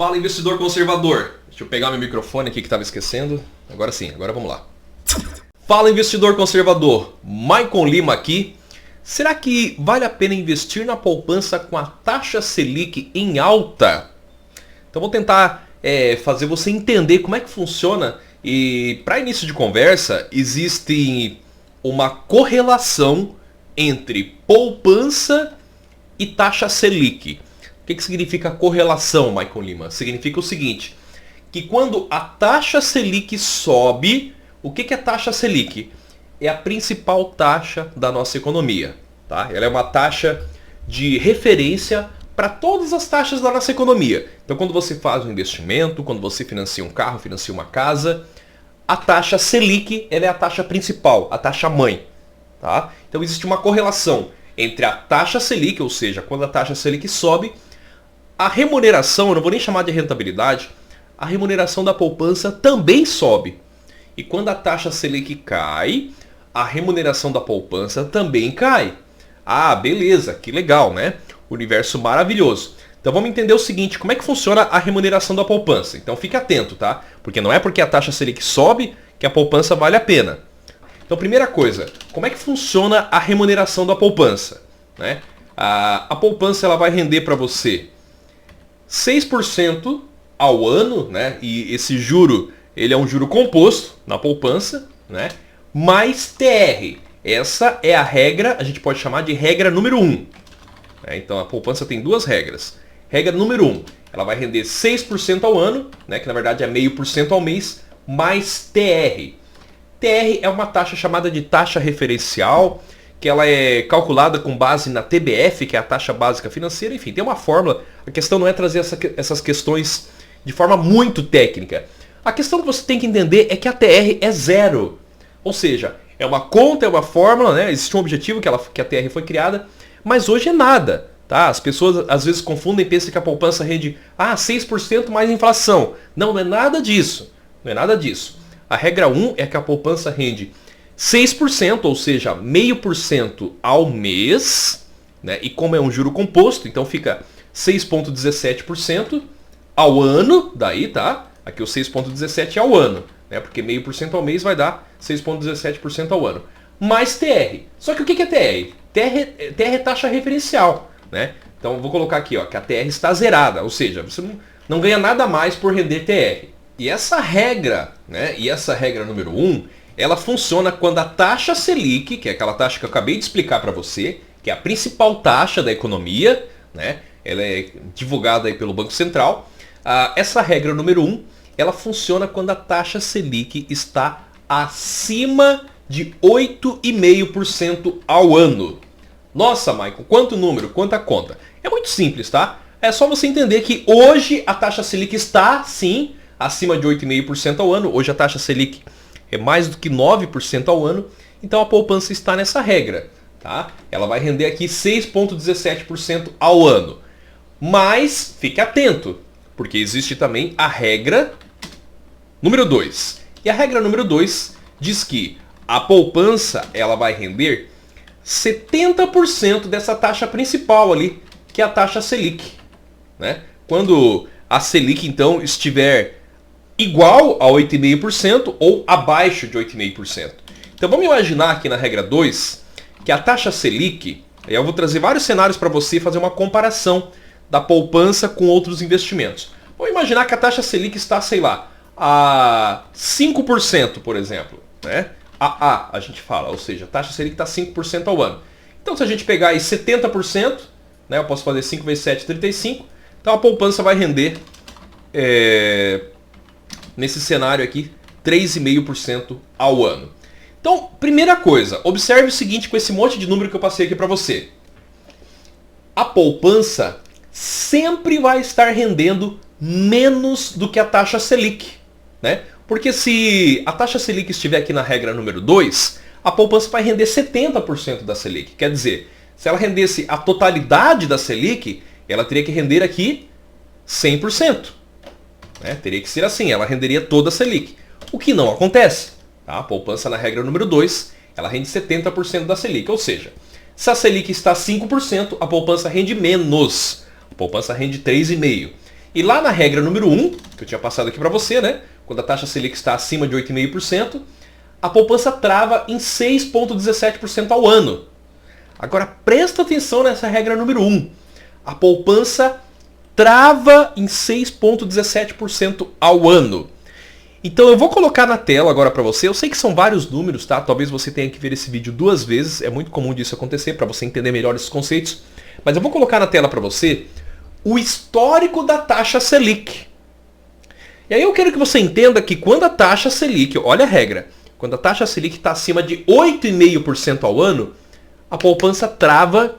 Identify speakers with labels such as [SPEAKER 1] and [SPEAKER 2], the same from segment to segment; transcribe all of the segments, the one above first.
[SPEAKER 1] Fala, investidor conservador. Deixa eu pegar meu microfone aqui que estava esquecendo. Agora sim, agora vamos lá. Fala, investidor conservador. Maicon Lima aqui. Será que vale a pena investir na poupança com a taxa Selic em alta? Então vou tentar fazer você entender como é que funciona. E para início de conversa, existe uma correlação entre poupança e taxa Selic. O que significa correlação, Maicon Lima? Significa o seguinte, que quando a taxa Selic sobe, o que é taxa Selic? É a principal taxa da nossa economia. Tá? Ela é uma taxa de referência para todas as taxas da nossa economia. Então quando você faz um investimento, quando você financia um carro, financia uma casa, a taxa Selic ela é a taxa principal, a taxa mãe. Tá? Então existe uma correlação entre a taxa Selic, ou seja, quando a taxa Selic sobe, a remuneração, eu não vou nem chamar de rentabilidade, a remuneração da poupança também sobe. E quando a taxa Selic cai, a remuneração da poupança também cai. Ah, beleza, que legal, né? Universo maravilhoso. Então vamos entender o seguinte, como é que funciona a remuneração da poupança. Então fique atento, tá? Porque não é porque a taxa Selic sobe que a poupança vale a pena. Então primeira coisa, como é que funciona a remuneração da poupança? Né? A poupança ela vai render para você 6% ao ano, né? E esse juro, ele é um juro composto na poupança, né? Mais TR. Essa é a regra, a gente pode chamar de regra número 1. Então a poupança tem duas regras. Regra número 1, ela vai render 6% ao ano, né? Que na verdade é 0,5% ao mês, mais TR. TR é uma taxa chamada de taxa referencial, que ela é calculada com base na TBF, que é a taxa básica financeira. Enfim, tem uma fórmula. A questão não é trazer essas questões de forma muito técnica. A questão que você tem que entender é que a TR é zero. Ou seja, é uma conta, é uma fórmula, né? Existe um objetivo que a TR foi criada, mas hoje é nada. Tá? As pessoas às vezes confundem e pensam que a poupança rende 6% mais inflação. Não, não é nada disso. Não é nada disso. A regra 1 é que a poupança rende 6%, ou seja, 0,5% ao mês, né? E como é um juro composto, então fica 6,17% ao ano, daí, tá? Aqui o 6,17% é ao ano, né? Porque 0,5% ao mês vai dar 6,17% ao ano. Mais TR. Só que o que é TR? TR é taxa referencial, né? Então eu vou colocar aqui, ó, que a TR está zerada, ou seja, você não ganha nada mais por render TR. E essa regra, né? E essa regra número 1, ela funciona quando a taxa Selic, que é aquela taxa que eu acabei de explicar para você, que é a principal taxa da economia, né? Ela é divulgada aí pelo Banco Central. Essa regra número 1, ela funciona quando a taxa Selic está acima de 8,5% ao ano. Nossa, Maicon, quanto número, quanta conta? É muito simples, tá? É só você entender que hoje a taxa Selic está, sim, acima de 8,5% ao ano. Hoje a taxa Selic é mais do que 9% ao ano. Então a poupança está nessa regra. Tá? Ela vai render aqui 6,17% ao ano. Mas fique atento, porque existe também a regra número 2. E a regra número 2 diz que a poupança ela vai render 70% dessa taxa principal ali, que é a taxa Selic. Né? Quando a Selic então estiver igual a 8,5% ou abaixo de 8,5%. Então vamos imaginar aqui na regra 2 que a taxa Selic, eu vou trazer vários cenários para você fazer uma comparação da poupança com outros investimentos. Vamos imaginar que a taxa Selic está, sei lá, a 5%, por exemplo. Né? A gente fala, ou seja, a taxa Selic está 5% ao ano. Então se a gente pegar aí 70%, né, eu posso fazer 5 vezes 7, 35%, então a poupança vai render... nesse cenário aqui, 3,5% ao ano. Então, primeira coisa, observe o seguinte com esse monte de número que eu passei aqui para você. A poupança sempre vai estar rendendo menos do que a taxa Selic. Né? Porque se a taxa Selic estiver aqui na regra número 2, a poupança vai render 70% da Selic. Quer dizer, se ela rendesse a totalidade da Selic, ela teria que render aqui 100%. Né? Teria que ser assim, ela renderia toda a Selic. O que não acontece. Tá? A poupança na regra número 2, ela rende 70% da Selic. Ou seja, se a Selic está 5%, a poupança rende menos. A poupança rende 3,5%. E lá na regra número 1, que eu tinha passado aqui para você, né? Quando a taxa Selic está acima de 8,5%, a poupança trava em 6,17% ao ano. Agora presta atenção nessa regra número 1. A poupança trava em 6,17% ao ano. Então eu vou colocar na tela agora para você. Eu sei que são vários números, tá? Talvez você tenha que ver esse vídeo 2 vezes. É muito comum disso acontecer para você entender melhor esses conceitos. Mas eu vou colocar na tela para você o histórico da taxa Selic. E aí eu quero que você entenda que quando a taxa Selic, olha a regra, quando a taxa Selic está acima de 8,5% ao ano, a poupança trava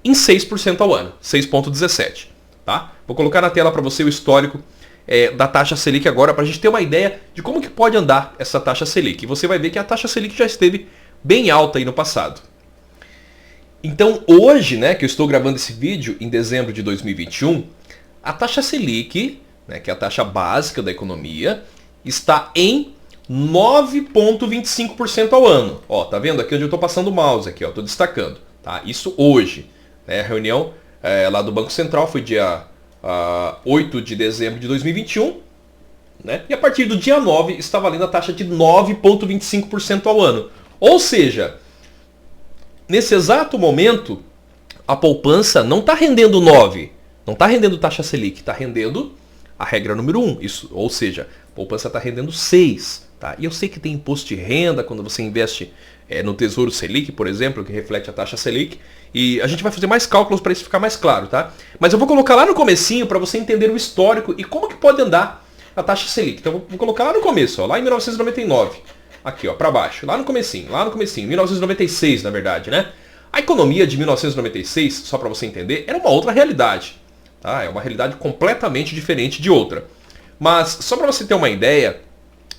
[SPEAKER 1] em 6% ao ano, 6,17%. Tá? Vou colocar na tela para você o histórico da taxa Selic agora, para a gente ter uma ideia de como que pode andar essa taxa Selic. E você vai ver que a taxa Selic já esteve bem alta aí no passado. Então hoje, né, que eu estou gravando esse vídeo em dezembro de 2021, a taxa Selic, né, que é a taxa básica da economia, está em 9,25% ao ano. Ó, tá vendo aqui onde eu estou passando o mouse aqui, ó, estou destacando. Tá? Isso hoje. Né, a reunião lá do Banco Central foi dia 8 de dezembro de 2021. Né, e a partir do dia 9 está valendo a taxa de 9,25% ao ano. Ou seja, nesse exato momento, a poupança não está rendendo 9, não está rendendo taxa Selic, está rendendo a regra número 1. Isso, ou seja, a poupança está rendendo 6. Tá? E eu sei que tem imposto de renda quando você investe no Tesouro Selic, por exemplo, que reflete a taxa Selic. E a gente vai fazer mais cálculos para isso ficar mais claro. Tá? Mas eu vou colocar lá no comecinho para você entender o histórico e como que pode andar a taxa Selic. Então eu vou colocar lá no começo, ó, lá em 1999. Aqui, ó, para baixo, lá no comecinho, 1996, na verdade, né? A economia de 1996, só para você entender, era uma outra realidade. Tá? É uma realidade completamente diferente de outra. Mas, só para você ter uma ideia,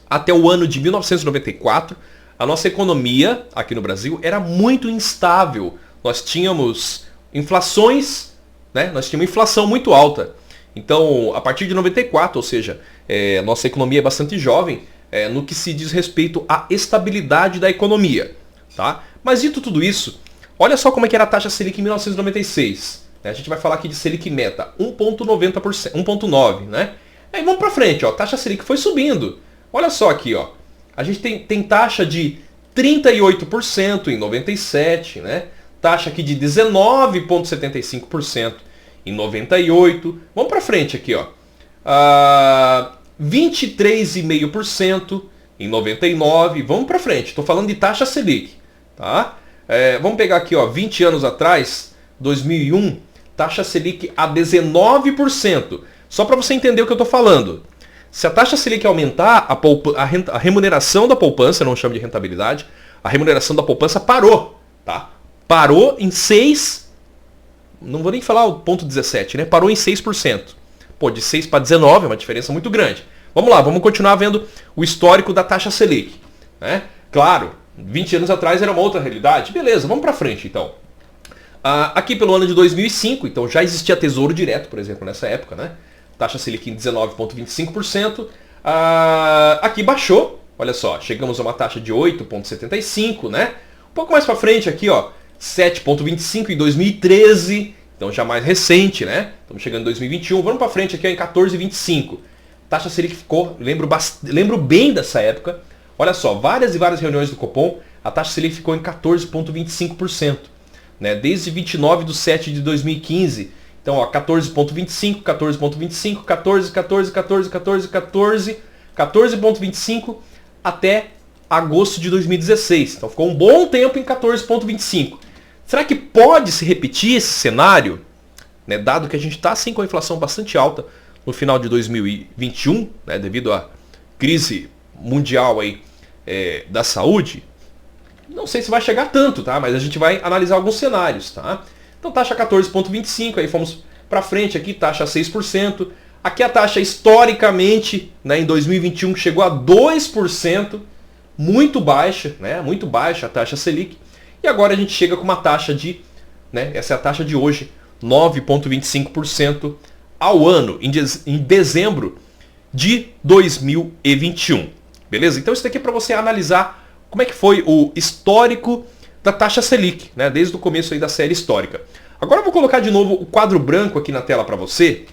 [SPEAKER 1] até o ano de 1994, a nossa economia aqui no Brasil era muito instável. Nós tínhamos inflações, né? Nós tínhamos inflação muito alta. Então, a partir de 94, ou seja, nossa economia é bastante jovem, no que se diz respeito à estabilidade da economia. Tá? Mas dito tudo isso, olha só como é que era a taxa Selic em 1996. A gente vai falar aqui de Selic meta, 1,90%, 1,9%. Né? Aí vamos para frente, ó, a taxa Selic foi subindo. Olha só aqui, ó, a gente tem taxa de 38% em 97, né? Taxa aqui de 19,75% em 98. Vamos para frente aqui, ó. 23,5% em 99. Vamos para frente. Estou falando de taxa Selic, tá? Vamos pegar aqui, ó, 20 anos atrás, 2001, taxa Selic a 19%. Só para você entender o que eu estou falando. Se a taxa Selic aumentar, a remuneração da poupança, não chamo de rentabilidade, a remuneração da poupança parou, tá? Parou em 6, não vou nem falar o ponto 17, né? Parou em 6%. Pô, de 6 para 19 é uma diferença muito grande. Vamos lá, vamos continuar vendo o histórico da taxa Selic. Né? Claro, 20 anos atrás era uma outra realidade. Beleza, vamos para frente então. Aqui pelo ano de 2005, então já existia Tesouro Direto, por exemplo, nessa época. Né? Taxa Selic em 19,25%. Aqui baixou, olha só, chegamos a uma taxa de 8,75%. Né? Um pouco mais para frente aqui, ó, 7,25% em 2013. Então já mais recente, né? Estamos chegando em 2021. Vamos para frente aqui ó, em 14,25. Taxa Selic ficou, lembro bem dessa época. Olha só, várias e várias reuniões do Copom, a taxa Selic ficou em 14,25%. Né? Desde 29 de 7 de 2015. Então, ó, 14,25, 14,25, 14, 14, 14, 14, 14, 14,25 até agosto de 2016. Então ficou um bom tempo em 14,25. Será que pode se repetir esse cenário, né, dado que a gente está assim com a inflação bastante alta no final de 2021, né, devido à crise mundial aí, da saúde? Não sei se vai chegar tanto, tá? Mas a gente vai analisar alguns cenários. Tá? Então taxa 14,25, aí fomos para frente aqui, taxa 6%. Aqui a taxa historicamente, né, em 2021 chegou a 2%, muito baixa, né, muito baixa a taxa Selic. E agora a gente chega com uma taxa de, né, essa é a taxa de hoje, 9,25% ao ano, em dezembro de 2021. Beleza? Então isso daqui é para você analisar como é que foi o histórico da taxa Selic, né, desde o começo aí da série histórica. Agora eu vou colocar de novo o quadro branco aqui na tela para você,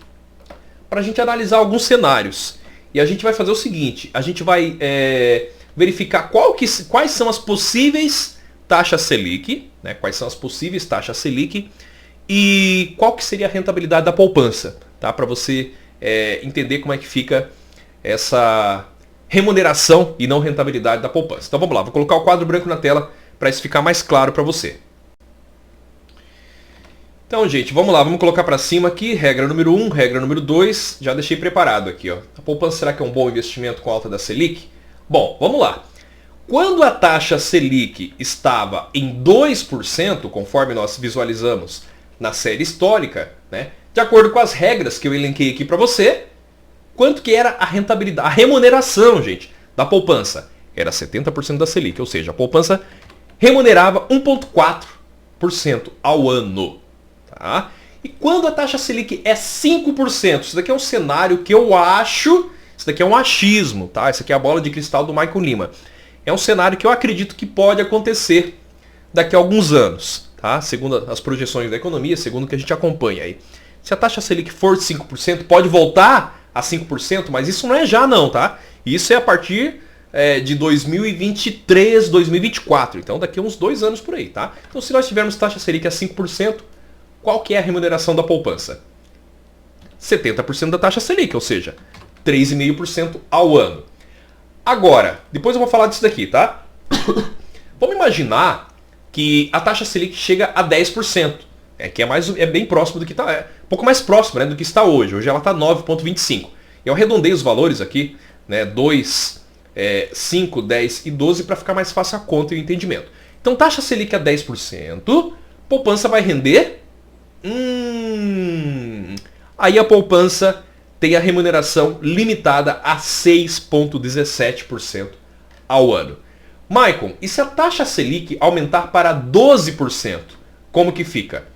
[SPEAKER 1] para a gente analisar alguns cenários. E a gente vai fazer o seguinte, a gente vai verificar quais são as possíveis taxas Selic, né? Quais são as possíveis taxas Selic e qual que seria a rentabilidade da poupança, tá? Para você entender como é que fica essa remuneração e não rentabilidade da poupança. Então vamos lá, vou colocar o quadro branco na tela para isso ficar mais claro para você. Então, gente, vamos lá, vamos colocar para cima aqui, regra número 1, regra número 2, já deixei preparado aqui, ó. A poupança será que é um bom investimento com a alta da Selic? Bom, vamos lá. Quando a taxa Selic estava em 2%, conforme nós visualizamos na série histórica, né, de acordo com as regras que eu elenquei aqui para você, quanto que era a rentabilidade, a remuneração, gente, da poupança? Era 70% da Selic, ou seja, a poupança remunerava 1,4% ao ano. Tá? E quando a taxa Selic é 5%, isso daqui é um cenário que eu acho, isso daqui é um achismo, tá? Isso aqui é a bola de cristal do Michael Lima. É um cenário que eu acredito que pode acontecer daqui a alguns anos, tá? Segundo as projeções da economia, segundo o que a gente acompanha aí. Se a taxa Selic for 5%, pode voltar a 5%, mas isso não é já não, tá? Isso é a partir de 2023, 2024. Então daqui a uns 2 anos por aí, tá? Então se nós tivermos taxa Selic a 5%, qual que é a remuneração da poupança? 70% da taxa Selic, ou seja, 3,5% ao ano. Agora, depois eu vou falar disso daqui, tá? Vamos imaginar que a taxa Selic chega a 10%, que é bem próximo do que está, um pouco mais próximo, né, do que está hoje. Hoje ela está 9,25. Eu arredondei os valores aqui, né, 2, 5, 10 e 12 para ficar mais fácil a conta e o entendimento. Então taxa Selic a 10%, poupança vai render... Aí a poupança tem a remuneração limitada a 6,17% ao ano. Maicon, e se a taxa Selic aumentar para 12%? Como que fica?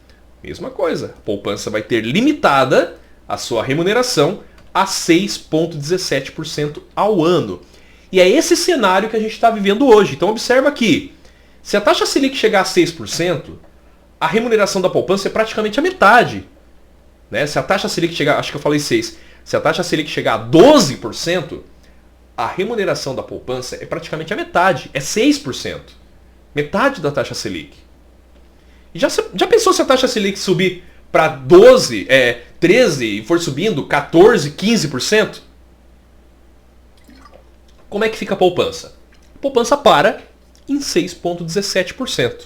[SPEAKER 1] Mesma coisa, a poupança vai ter limitada a sua remuneração a 6,17% ao ano. E é esse cenário que a gente está vivendo hoje. Então observa aqui, se a taxa Selic chegar a 6%, a remuneração da poupança é praticamente a metade. Né? Se a taxa Selic chegar, acho que eu falei 6%, se a taxa Selic chegar a 12%, a remuneração da poupança é praticamente a metade, é 6%. Metade da taxa Selic. E já pensou se a taxa Selic subir para 12, 13 e for subindo 14, 15%? Como é que fica a poupança? A poupança para em 6,17%.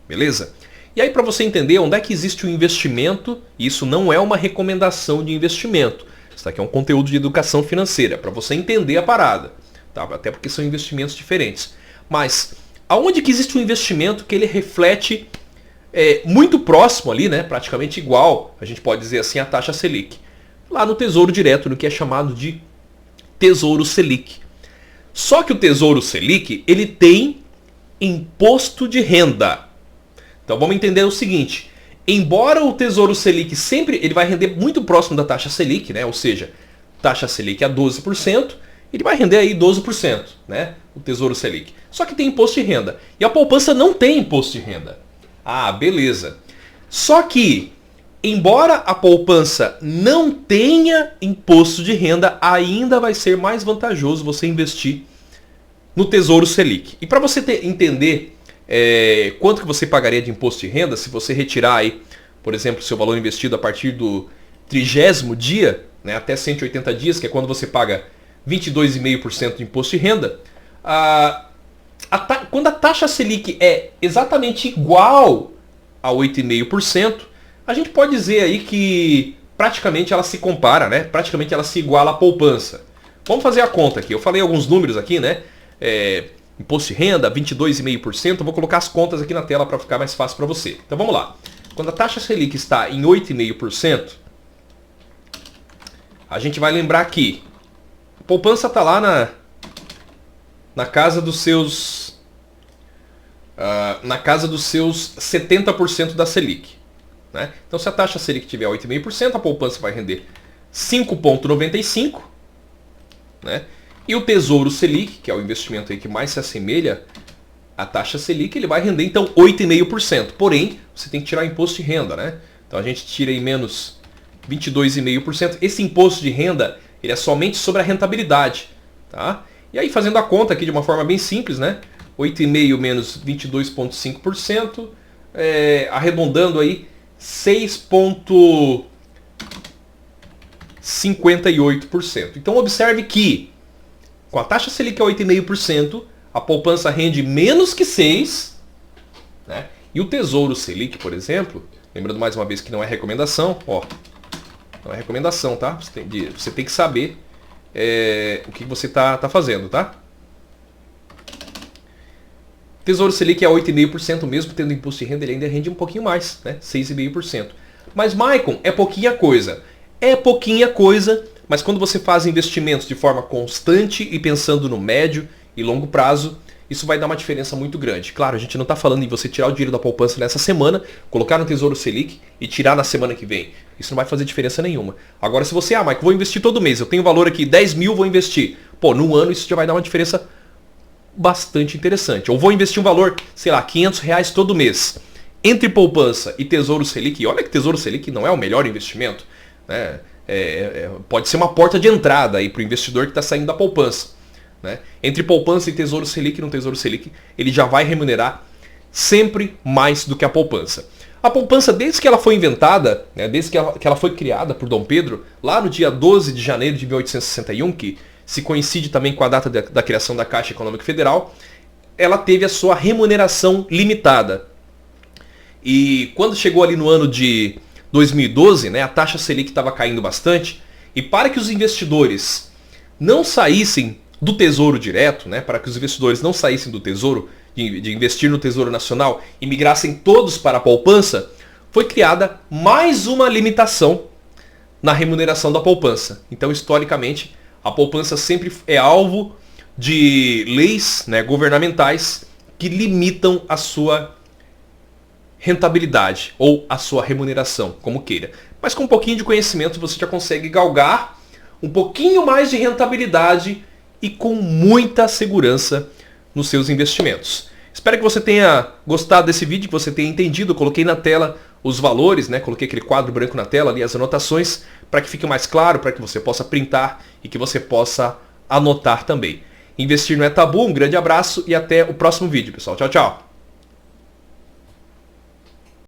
[SPEAKER 1] Beleza? E aí para você entender onde é que existe o investimento, isso não é uma recomendação de investimento. Isso aqui é um conteúdo de educação financeira, para você entender a parada. Tá? Até porque são investimentos diferentes. Mas aonde que existe um investimento que ele reflete muito próximo ali, né? Praticamente igual, a gente pode dizer assim, a taxa Selic. Lá no Tesouro Direto, no que é chamado de Tesouro Selic. Só que o Tesouro Selic, ele tem imposto de renda. Então vamos entender o seguinte, embora o Tesouro Selic sempre ele vai render muito próximo da taxa Selic, né? Ou seja, taxa Selic a 12%, ele vai render aí 12%, né? O Tesouro Selic. Só que tem imposto de renda. E a poupança não tem imposto de renda. Ah, beleza. Só que, embora a poupança não tenha imposto de renda, ainda vai ser mais vantajoso você investir no Tesouro Selic. E para você entender quanto que você pagaria de imposto de renda se você retirar aí, por exemplo, seu valor investido a partir do 30º dia, né, até 180 dias, que é quando você paga 22,5% de imposto de renda, quando a taxa Selic é exatamente igual a 8,5%, a gente pode dizer aí que praticamente ela se compara, né? Praticamente ela se iguala à poupança. Vamos fazer a conta aqui. Eu falei alguns números aqui, né? Imposto de renda, 22,5%. Eu vou colocar as contas aqui na tela para ficar mais fácil para você. Então vamos lá. Quando a taxa Selic está em 8,5%, a gente vai lembrar que a poupança está lá na casa dos seus 70% da Selic. Né? Então se a taxa Selic tiver 8,5%, a poupança vai render 5,95%. Né? E o Tesouro Selic, que é o investimento aí que mais se assemelha à taxa Selic, ele vai render então 8,5%. Porém, você tem que tirar o imposto de renda, né? Então a gente tira aí menos 22,5%. Esse imposto de renda, ele é somente sobre a rentabilidade, tá? E aí, fazendo a conta aqui de uma forma bem simples, né? 8,5% menos 22,5%, arredondando aí 6,58%. Então observe que com a taxa Selic a 8,5%, a poupança rende menos que 6%, né? E o Tesouro Selic, por exemplo, lembrando mais uma vez que não é recomendação, ó, não é recomendação, tá? Você tem que saber o que você tá fazendo, tá? Tesouro Selic é 8,5%, mesmo tendo imposto de renda, ele ainda rende um pouquinho mais, né? 6,5%. Mas, Maicon, é pouquinha coisa. É pouquinha coisa, mas quando você faz investimentos de forma constante e pensando no médio e longo prazo, isso vai dar uma diferença muito grande. Claro, a gente não está falando em você tirar o dinheiro da poupança nessa semana, colocar no Tesouro Selic e tirar na semana que vem. Isso não vai fazer diferença nenhuma. Agora, se você, Maicon, vou investir todo mês, eu tenho valor aqui, 10 mil, vou investir. Pô, no ano isso já vai dar uma diferença bastante interessante. Ou vou investir um valor, sei lá, R$500 todo mês. Entre poupança e Tesouro Selic, e olha que Tesouro Selic não é o melhor investimento, né? Pode ser uma porta de entrada aí para o investidor que está saindo da poupança, né? Entre poupança e Tesouro Selic, no Tesouro Selic, ele já vai remunerar sempre mais do que a poupança. A poupança, desde que ela foi inventada, né, desde que ela foi criada por Dom Pedro, lá no dia 12 de janeiro de 1861, que se coincide também com a data da criação da Caixa Econômica Federal, ela teve a sua remuneração limitada. E quando chegou ali no ano de 2012, né, a taxa Selic estava caindo bastante, e para que os investidores não saíssem do Tesouro Direto, né, para que os investidores não saíssem do Tesouro, de investir no Tesouro Nacional e migrassem todos para a poupança, foi criada mais uma limitação na remuneração da poupança. Então, historicamente, a poupança sempre é alvo de leis, né, governamentais que limitam a sua rentabilidade ou a sua remuneração, como queira. Mas com um pouquinho de conhecimento você já consegue galgar um pouquinho mais de rentabilidade e com muita segurança nos seus investimentos. Espero que você tenha gostado desse vídeo, que você tenha entendido. Eu coloquei na tela os valores, né? Coloquei aquele quadro branco na tela ali, as anotações, para que fique mais claro, para que você possa printar e que você possa anotar também. Investir não é tabu, um grande abraço e até o próximo vídeo, pessoal. Tchau, tchau!